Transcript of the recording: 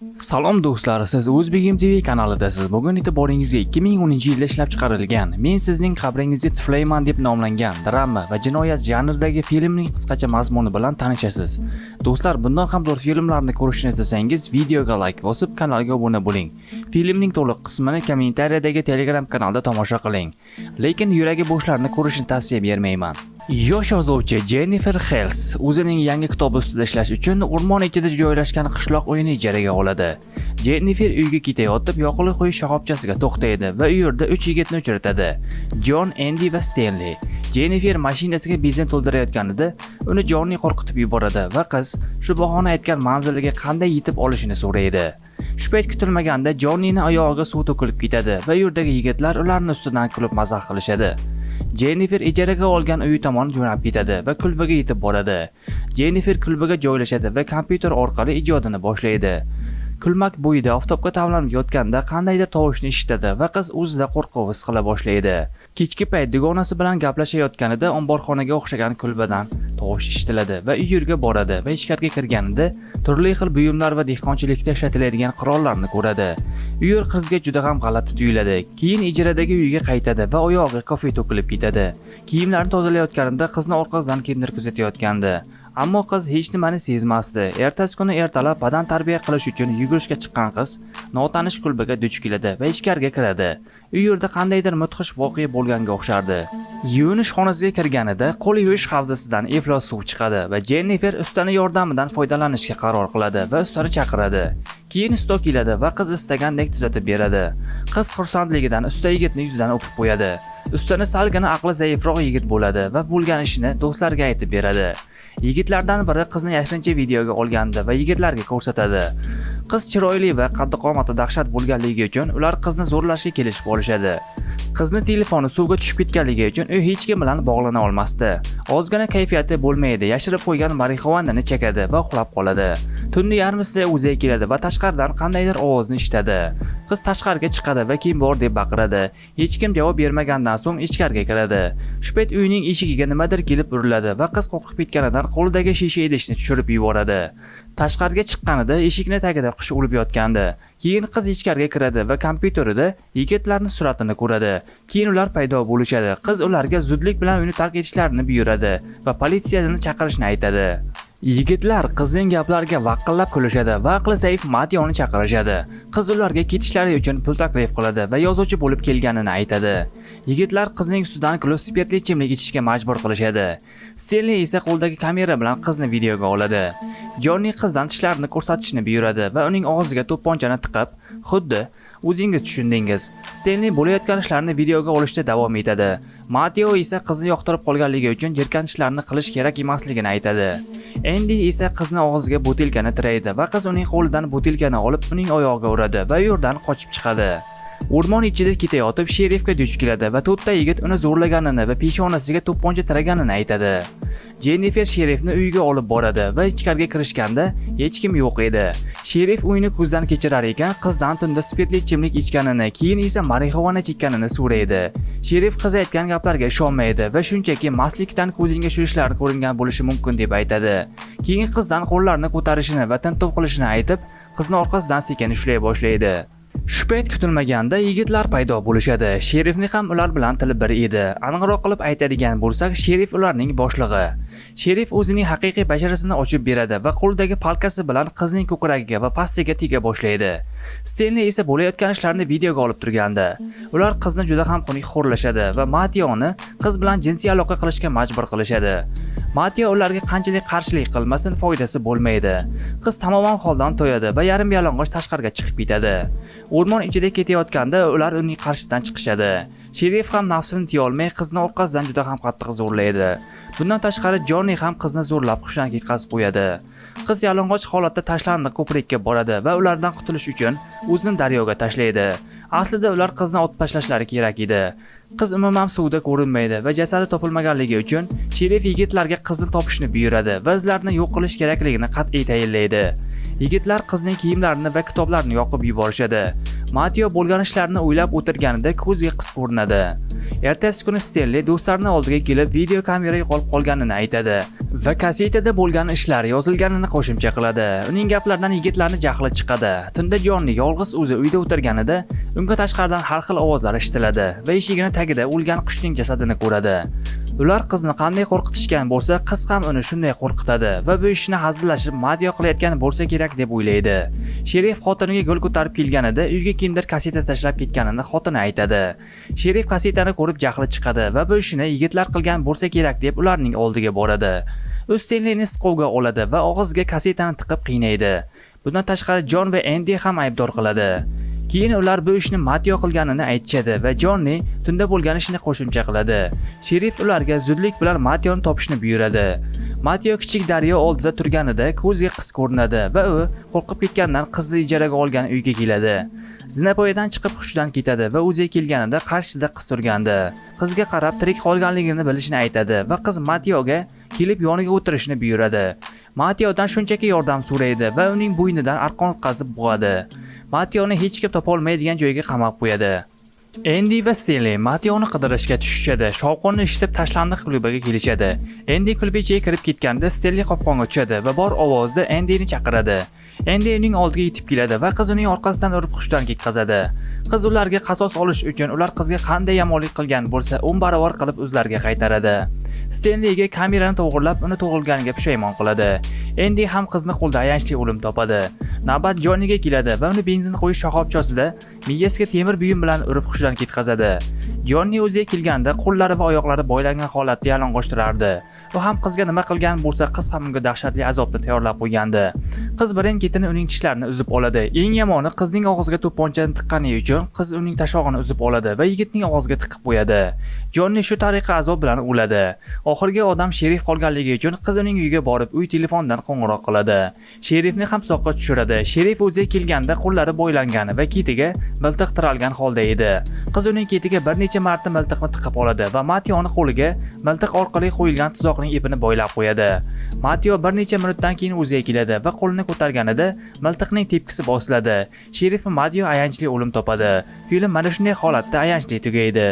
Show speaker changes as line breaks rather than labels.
Salom do'stlar, siz O'zbegim TV kanalidasiz. Bugun e'tiboringizga 2010-yilda ishlab chiqarilgan Men sizning qabringizga tuflayman deb nomlangan drama va jinoyat janridagi filmning qisqacha mazmuni bilan tanishasiz. Do'stlar, bundan ham zo'r filmlarni ko'rishni istasangiz, videoga like bosib, kanalga obuna bo'ling. Filmning to'liq qismini kommentariyadagi Telegram kanalda tomosha qiling. Lekin yuragi bo'shlarni ko'rishni tavsiya bermayman. Yosh yozuvchi Jennifer Hales o'zining yangi kitobi ustida ishlash uchun o'rmon ichida joylashgan qishloq uyini ijaraga oladi. Jennifer uyga ketayotib yoqilg'i quyish shoxobchasiga to'xtaydi va u yerda 3 yigitni uchratadi: Jon, Andy va Stanley. Jennifer mashinasiga benzin to'ldirayotganida uni Jonni qo'rqitib yuboradi va qiz shu bahona aytgan manziliga qanday yetib olishini so'raydi. Shu payt kutilmaganda Jonnining oyog'iga suv to'kilib ketadi va yerdagi yigitlar ularni ustidan kulib mazax qilishadi. Jennifer ijaraga olgan uyi tomon jo'nab ketadi va kulbaga yetib boradi. Jennifer kulbaga joylashadi va kompyuter orqali ijodini boshlaydi. Kulmak bo'yida oftobga tavlanib yotganda qandaydir tovushni eshitadi va qiz o'zida qo'rquv his qila boshlaydi. Kechki payt dugonasi bilan gaplashayotganida omborxonaga o'xshagan kulbadan tovush eshitiladi va uy yerga boradi va ichkariga kirganida turli xil buyumlar va dehqonchilikda ishlatiladigan qurollarni ko'radi. Uy qizga juda ham g'alati tuyuladi. Keyin ijaradagi uyga qaytadi va oyog'iga kofe to'kilib ketadi. Kiyimlarni tozalayotganida qizni orqasidan kimdir kuzatayotgandi. Ammo qiz hech nimani sezmasdi. Ertasi kuni ertalab badan tarbiya qilish uchun yugurishga chiqqan qiz notanish kulbaga duch keladi va ichkariga kiradi. U yerda qandaydir mudhish voqea bo'lganga o'xshardi. Yuvinish xonasiga kirganida qo'l yuvish havzasidan iflos suv chiqadi va Jennifer ustani yordamidan foydalanishga qaror qiladi va ustani chaqiradi. Keyin usta keladi va qiz istagandek tuzatib beradi. Qiz xursandligidan usta yigitni yuzidan o'pib qo'yadi. Ustani salgina aqli zaifroq yigit bo'ladi va bo'lgan ishini do'stlariga aytib beradi. Yigitlardan biri qizni yashirincha videoga olgandi va yigitlarga ko'rsatadi. Qiz chiroyli va qaddi-qomati dahshat bo'lganligi uchun ular qizni zo'rlashga kelishib olishadi. Qizni telefoni suvga tushib ketganligi uchun u hech kim bilan bog'lana olmasdi. Ozgina kayfiyati bo'lmaydi, yashirib qo'ygan marixuanani chekadi va uxlab qoladi. Tunni yarmisida o'ziga keladi va tashqaridan qandaydir ovozni eshitadi. Qiz tashqariga chiqadi va kim bor deb baqiradi. Hech kim javob bermagandan so'ng ichkariga kiradi. Shu payt uyning eshigiga nimadir kelib uriladi va qiz qo'rqib ketganidan qo'lidagi shisha idishni tushirib yuboradi. Tashqariga chiqqanida eshikni tagida qush o'lib yotgandi. Keyin qiz ichkariga kiradi va kompyuterida yigitlarning suratini ko'radi. Keyin ular paydo bo'lishadi. Qiz ularga zudlik bilan uyni tark etishlarini buyuradi va politsiyani chaqirishni aytadi. Yigitlar qizning gaplariga vaqillab kulishadi va aqli zaif Matiyoni chaqirishadi. Qiz ularga ketishlari uchun pul taklif qiladi va yozuvchi bo'lib kelganini aytadi. Yigitlar qizning ustidan kulib spirtli ichimlik ichishga majbur qilishadi. Stanley esa qo'ldagi kamera bilan qizni videoga oladi. Jonni qizdan tishlarini ko'rsatishni buyuradi va uning og'ziga to'pponchani tiqib, xuddi o'zingiz tushundingiz. Stanley bo'layotgan ishlarni videoga olishda davom etadi. Mateo esa qizni yoqtirib qolganligi uchun jirkanishlarni qilish kerak emasligini aytadi. Andy esa qizni og'ziga butilkani tiraydi va qiz uning qo'lidan butilkani olib uning oyog'iga uradi va yerdan qochib chiqadi. O'rmon ichida ketayotib sherifga duch keladi va to'rtta yigit uni zo'rlaganini va peshonasiga to'pponcha tiraganini aytadi. Jennifer sherifni uyiga olib boradi va ichkariga kirishganda hech kim yo'q edi. Sherif uyni ko'zdan kechirar ekan, qizdan tunda spirtli ichimlik ichganini, keyin esa marixuana chekkanini so'raydi. Sherif qiz aytgan gaplarga ishonmaydi va shunchaki mastlikdan ko'zinga shu ishlar ko'ringan bo'lishi mumkin deb aytadi. Keyin qizdan qo'llarini ko'tarishini va tintuv qilishini aytib, qizni orqasidan sekin ushlay boshlaydi. Shu payt kutilmaganda yigitlar paydo bo'lishadi. Sherifning ham ular bilan tili bir edi. Aniqroq qilib aytadigan bo'lsak, Sherif ularning boshlig'i. Sherif o'zining haqiqiy basharasini ochib beradi va qo'lidagi palkasi bilan qizning ko'kragiga va pastiga tega boshlaydi. Stanley esa bo'layotgan ishlarni videoga olib turgandi. Ular qizni juda ham xunuk xo'rlashadi va Matiyoni qiz bilan jinsiy aloqa qilishga majbur qilishadi. Matiyo ularga qanchalik qarshilik qilmasin foydasi bo'lmaydi. Qiz tamoman holdan to'yadi va yarim yalang'och tashqariga chiqib ketadi. O'rmon ichida ketayotganda ular uning qarshisidan chiqishadi. Sherif ham nafsini tiya olmay qizni orqasidan juda ham qattiq zo'rlaydi. Bundan tashqari Jonni ham qizni zo'rlab hushdan ketkazib qo'yadi. Qiz yalang'och holatda tashlandiq ko'prikka boradi va ulardan qutulish uchun o'zini daryoga tashlaydi. Aslida ular qizni otib tashlashlari kerak edi. Qiz umuman suvda ko'rinmaydi va jasadi topilmaganligi uchun Sherif yigitlarga qizni topishni buyuradi va izlarni yo'q qilish kerakligini qat'iy tayinlaydi. Yigitlar qizning kiyimlarini va kitoblarini yoqib yuborishadi. Mateo bo'lgan ishlarni o'ylab o'tirganida ko'ziga qiz ko'rinadi. Ertasi kuni Stanley do'stlarining oldiga kelib video kamera yo'qolib qolganini aytadi va kasetada bo'lgan ishlar yozilganini qo'shimcha qiladi. Uning gaplaridan yigitlarning jahli chiqadi. Tunda Jonni yolg'iz o'zi uyda o'tirganida unga tashqaridan har xil ovozlar eshitiladi va eshigini tagida o'lgan qushning jasadini ko'radi. Ular qizni qanday qo'rqitishgan bo'lsa, qiz ham uni shunday qo'rqitadi va bu ishni hazillashib Matyo qilayotgan bo'lsa kerak deb o'ylaydi. Sherif xotiniga gul ko'tarib kelganida uyga kimdir kaseta tashlab ketganini xotini aytadi. Sherif kasetani ko'rib jahli chiqadi va bu ishni yigitlar qilgan bo'lsa kerak deb ularning oldiga boradi. Stenlini siqovga oladi va og'ziga kasetani tiqib qiynaydi. Bundan tashqari Jon va Endi ham aybdor qiladi. Keyin ular bu ishni Matyo qilganini aytishadi va Jonni tunda bo'lgan ishni qo'shimcha qiladi. Sherif ularga zudlik bilan Matyoni topishni buyuradi. Matyo kichik daryo oldida turganida ko'zga qiz ko'rinadi va u qo'rqib ketgandan qizni ijaraga olgan uyga keladi. Zinapoyadan chiqib hushidan ketadi va o'ziga kelganida qarshisida qiz turgandi. Qizga qarab tirik qolganligini bilishini aytadi va qiz Matyoga kelib yoniga o'tirishni buyuradi. Matyodan shunchaki yordam so'raydi va uning bo'ynidan arqon o'tkazib bo'g'adi. Matyoni hech kim topa olmaydigan joyga qamab qo'yadi. Endi va Stenli Matyoni qidirishga tushishadi. Shovqinni eshitib tashlandiq klubiga kelishadi. Endi klub ichiga kirib ketganda Stenli qopqonga tushadi va bor ovozda Endini chaqiradi. Endi uning oldiga yetib keladi va qiz uning orqasidan urib hushdan ketkazadi. Qiz ularga qasos olish uchun ular qizga qanday yomonlik qilgan bo'lsa, 10 barobar qilib o'zlariga qaytaradi. Stenliga kamerani to'g'irlab, uni tug'ilganiga pushaymon qiladi. Endi ham qizni qo'lda ayanchli o'lim topadi. Navbat Jonniga keladi va uni benzin qo'yish shoxobchasida miyasiga temir buyum bilan urib hushdan ketkazadi. Jonni o'ziga kelganda qo'llari va oyoqlari boylangan holatda yalang'och turardi. U ham qizga nima qilgan bo'lsa, qiz ham unga dahshatli azobni tayyorlab qo'ygandi. Qiz birin-ketin uning tishlarini uzib oladi. Eng yomoni qizning og'ziga to'pponchani tiqqani uchun qiz uning tashog'ini uzib oladi va yigitning og'ziga tiqib qo'yadi. Jonni shu tariqa azob bilan o'ladi. Oxirgi odam Sherif qolganligi uchun qiz uning uyiga borib, uy telefonidan qo'ng'iroq qiladi. Sherifni ham soqqa tushiradi. Sherif o'ziga kelganda qo'llari bo'ylangan va ketiga miltiq tiralgan holda edi. Qiz uning ketiga bir necha marta miltiqni tiqib oladi va Matyoni qo'liga miltiq orqali qo'yilgan tuzoqning ipini bo'ylab qo'yadi. Matyo bir necha minutdan keyin o'ziga keladi va qo'lini ko'targanida miltiqning tepkisi bosiladi. Sherif va Matyo ayanchli o'lim topadi. Film mana shunday holatda ayanchli tugaydi.